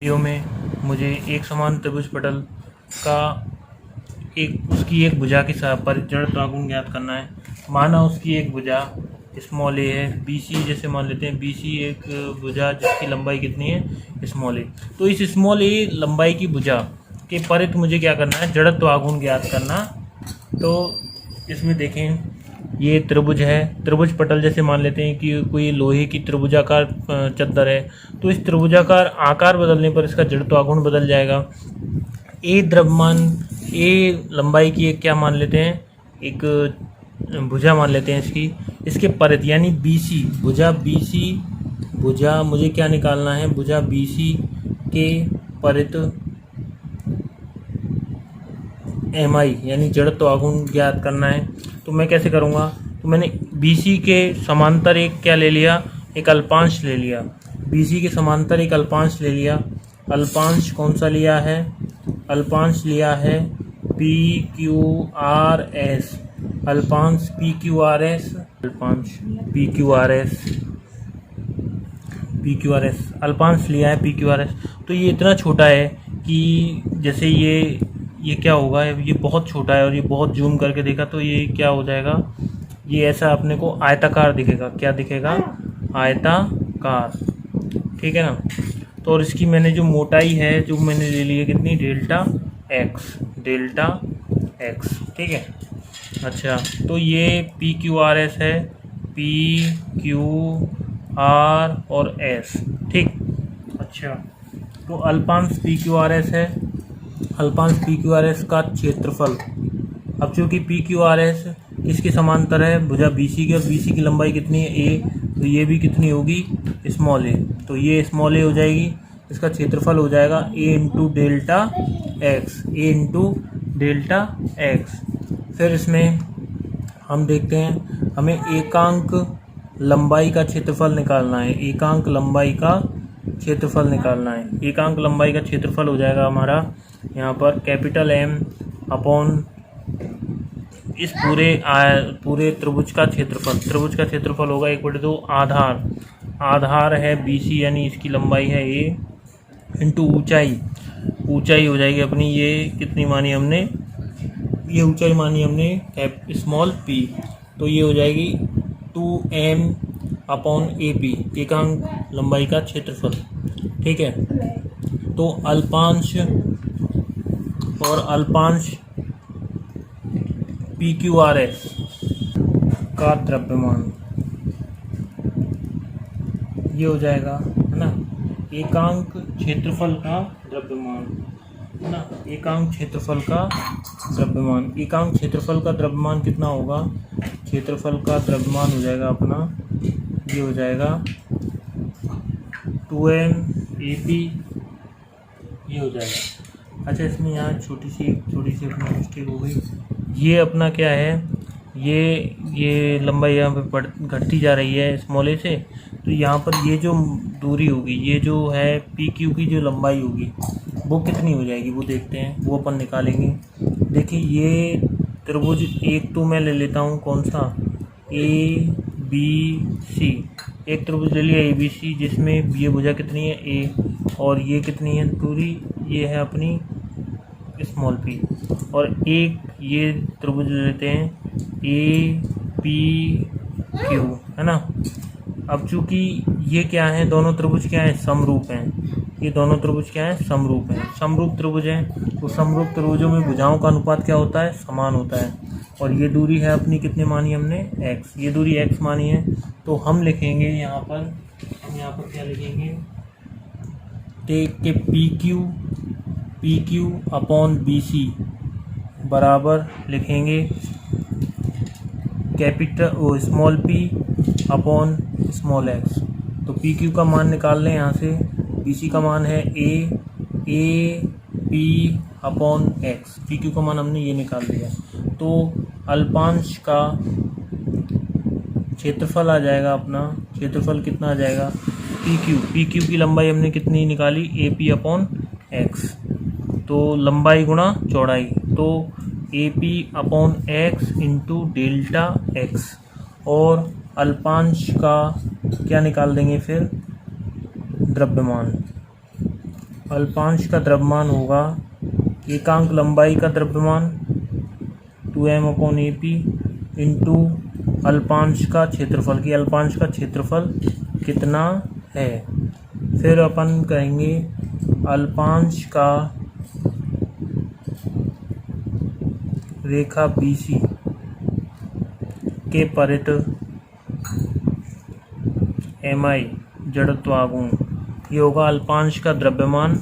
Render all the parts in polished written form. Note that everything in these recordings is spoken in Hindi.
वीडियो में मुझे एक समान त्रिभुज पटल का उसकी एक भुजा की पर जड़ आघूर्ण ज्ञात करना है। माना उसकी एक भुजा स्मॉल ए है, बी सी जैसे मान लेते हैं, बी सी एक भुजा जिसकी लंबाई कितनी है स्मॉल ए। तो इस स्मॉल ए लंबाई की भुजा के परित मुझे क्या करना है, जड़त्व आघूर्ण ज्ञात करना। तो इसमें देखें, ये त्रिभुज है, त्रिभुज पटल जैसे मान लेते हैं कि कोई लोहे की त्रिभुजाकार चद्दर है। तो इस त्रिभुजाकार आकार बदलने पर इसका जड़त्व आघूर्ण बदल जाएगा। ए द्रव्यमान, ए लंबाई की एक क्या मान लेते हैं, एक भुजा मान लेते हैं इसके परित यानी बी सी भुजा, बी सी भुजा मुझे क्या निकालना है, भुजा बी सी के परित एम आई यानी जड़त्व आघूर्ण ज्ञात करना है। तो मैं कैसे करूँगा, तो मैंने बी सी के समांतर एक क्या ले लिया, एक अल्पांश ले लिया। बी सी के समांतर एक अल्पांश ले लिया। अल्पांश कौन सा लिया है, अल्पांश लिया है पी क्यू आर एस, अल्पांश पी क्यू आर एस, अल्पांश P Q R S, P Q R S अल्पांश लिया है पी क्यू आर एस। तो ये इतना छोटा है कि जैसे ये क्या होगा, ये बहुत छोटा है और ये बहुत जूम करके देखा तो ये क्या हो जाएगा, ये ऐसा अपने को आयताकार दिखेगा। क्या दिखेगा, आयताकार, ठीक है ना। तो और इसकी मैंने जो मोटाई है जो मैंने ले ली है कितनी, डेल्टा एक्स, डेल्टा एक्स, ठीक है। अच्छा, तो ये पी क्यू आर एस है, पी क्यू आर और एस, ठीक। अच्छा, तो अल्पांश पी क्यू आर एस है, अल्पांश पी क्यू आर एस का क्षेत्रफल। अब चूंकि पी क्यू आर एस इसके समांतर है भुजा बी सी के, और बी सी की लंबाई कितनी है ए, तो ये भी कितनी होगी, स्मॉल ए। तो ये स्मॉल ए हो जाएगी, इसका क्षेत्रफल हो जाएगा ए इंटू डेल्टा एक्स, ए इंटू डेल्टा एक्स। फिर इसमें हम देखते हैं, हमें एकांक लंबाई का क्षेत्रफल निकालना है, एकांक लंबाई का क्षेत्रफल निकालना है। एकांक लंबाई का क्षेत्रफल हो जाएगा हमारा यहाँ पर कैपिटल एम अपॉन इस पूरे त्रिभुज का क्षेत्रफल। त्रिभुज का क्षेत्रफल होगा 1/2 आधार, आधार है बी सी यानी इसकी लंबाई है ए, इंटू ऊंचाई, ऊंचाई हो जाएगी अपनी ये कितनी मानी हमने, ये ऊंचाई मानी हमने स्मॉल पी, तो ये हो जाएगी 2m अपॉन ए पी, एकांक लंबाई का क्षेत्रफल, ठीक है। तो अल्पांश और अल्पांश पी क्यू आर एस का द्रव्यमान ये हो जाएगा, है ना, एकांक क्षेत्रफल का द्रव्यमान, है ना, एकांक क्षेत्रफल का द्रव्यमान। एकांक क्षेत्रफल का द्रव्यमान कितना होगा, क्षेत्रफल का द्रव्यमान हो जाएगा अपना, ये हो जाएगा 2m AP, ये हो जाएगा। अच्छा, इसमें यहाँ छोटी सी अपनी मिस्टेक हो गई। ये अपना क्या है, ये लंबाई यहाँ पे घटती जा रही है स्मॉल ए से। तो यहाँ पर ये जो दूरी होगी, ये जो है पी क्यू की जो लंबाई होगी वो कितनी हो जाएगी, वो देखते हैं, वो अपन निकालेंगे। देखिए, ये त्रिभुज एक तो मैं ले लेता हूँ, कौन सा, ए बी सी, एक त्रिभुज ले लिया ए बी सी, जिसमें ये भुजा कितनी है ए, और ये कितनी है दूरी, ये है अपनी स्मॉल पी। और एक ये त्रिभुज ले लेते हैं ए पी क्यू, है ना। अब चूंकि ये क्या है, दोनों त्रिभुज क्या है, समरूप हैं। ये दोनों त्रिभुज क्या है, समरूप हैं, समरूप त्रिभुज हैं। तो समरूप त्रिभुजों में भुजाओं का अनुपात क्या होता है, समान होता है। और ये दूरी है अपनी कितनी मानी हमने, x, ये दूरी x मानी है। तो हम लिखेंगे यहाँ पर, हम यहाँ पर क्या लिखेंगे, के P Q upon B C बराबर लिखेंगे capital small p upon small x। तो पी क्यू का मान निकाल लें यहाँ से, बी सी का मान है A P upon x, P Q का मान हमने ये निकाल लिया। तो अल्पांश का क्षेत्रफल आ जाएगा अपना, क्षेत्रफल कितना आ जाएगा, पी क्यू की लंबाई हमने कितनी निकाली, ए पी अपॉन एक्स, तो लंबाई गुणा चौड़ाई, तो A P upon x into delta x. और अल्पांश का क्या निकाल देंगे फिर, द्रव्यमान, अल्पांश का द्रव्यमान होगा एकांक लंबाई का द्रव्यमान 2m/AP इंटू अल्पांश का क्षेत्रफल की अल्पांश का क्षेत्रफल कितना है। फिर अपन कहेंगे अल्पांश का रेखा BC के परित MI जड़त्वाघूर्ण, ये होगा अल्पांश का द्रव्यमान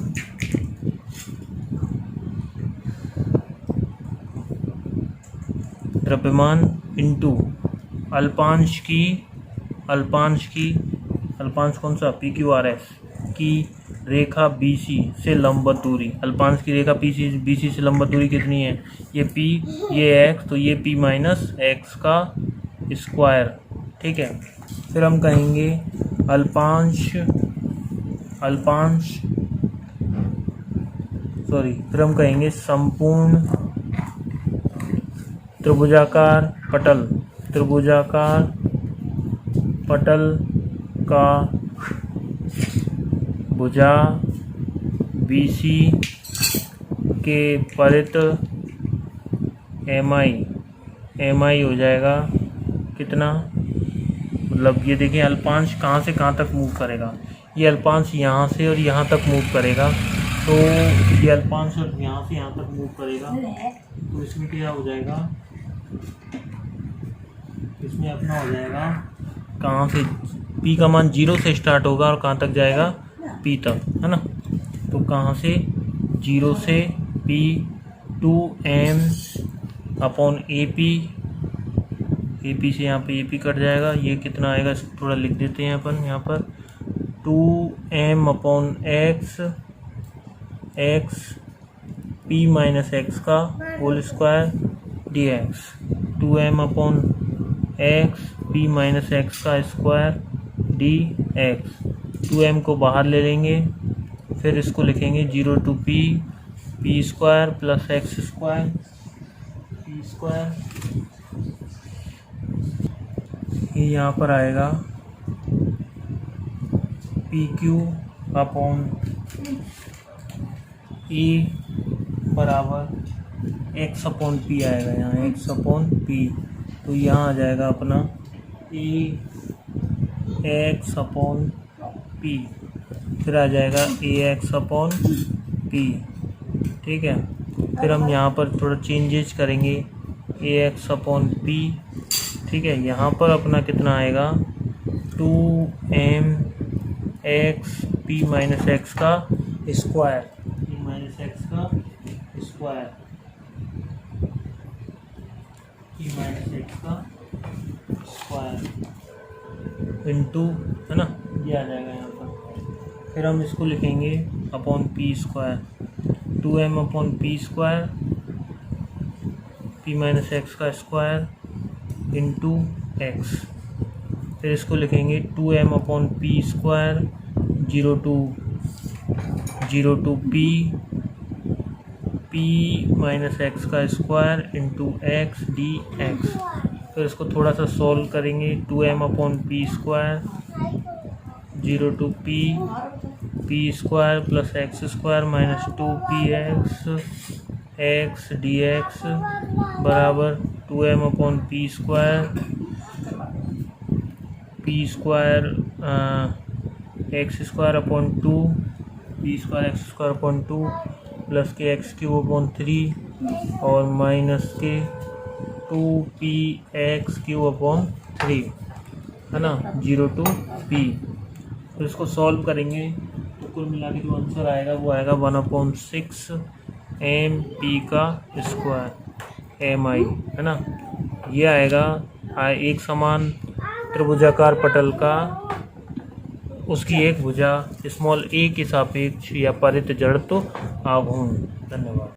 इंटू अल्पांश कौन सा PQRS की रेखा BC से लंबवत दूरी। अल्पांश की रेखा BC से लंबवत दूरी कितनी है, ये P ये x, तो ये P माइनस x का स्क्वायर। ठीक है, फिर हम कहेंगे फिर हम कहेंगे संपूर्ण त्रिभुजाकार पटल का भुजा BC के परित MI हो जाएगा कितना, मतलब ये देखिए अल्पांश कहाँ से कहाँ तक मूव करेगा, ये अल्पांश यहाँ से और यहाँ तक मूव करेगा, तो ये अल्पांश और यहाँ से यहाँ तक मूव करेगा, तो इसमें क्या हो जाएगा, इसमें अपना हो जाएगा कहाँ से P का मान 0 से स्टार्ट होगा और कहाँ तक जाएगा P तक, है ना। तो कहाँ से 0 से P 2m/AP से यहाँ पे AP कट जाएगा, ये कितना आएगा इसको थोड़ा लिख देते हैं अपन यहाँ पर 2m/x P माइनस x का whole square dx, 2m/x P minus x का स्क्वायर dx। 2m को बाहर ले लेंगे, फिर इसको लिखेंगे 0 to P square plus x square P square, ये यहाँ पर आएगा PQ/E बराबर x/P आएगा, यहाँ x/P, तो यहाँ आ जाएगा अपना AX/P, फिर आ जाएगा AX/P। ठीक है, फिर हम यहाँ पर थोड़ा चेंजेस करेंगे AX/P। ठीक है, यहाँ पर अपना कितना आएगा 2mx P माइनस x का स्क्वायर, P माइनस x का स्क्वायर, P माइनस x का स्क्वायर इंटू, है ना, ये आ जाएगा यहाँ पर। फिर हम इसको लिखेंगे upon P square, 2m/P square P minus x का स्क्वायर इंटू x, फिर इसको लिखेंगे 2m/P square 0 to P minus x का स्क्वायर इंटू x dx। फिर इसको थोड़ा सा सॉल्व करेंगे, 2m/P square 0 to P square plus x square minus 2px x dx बराबर 2m/P square x square upon 2 P square x square upon 2 plus के x³/3 और माइनस के 2px³/3, है ना, 0 to P। तो इसको सॉल्व करेंगे तो कुल मिला के जो आंसर आएगा वो आएगा 1/6 MP का स्क्वायर MI, है ना। ये आएगा एक समान त्रिभुजाकार पटल का उसकी एक भुजा स्मॉल a के सापेक्ष या परित जड़त्व आघूर्ण। धन्यवाद।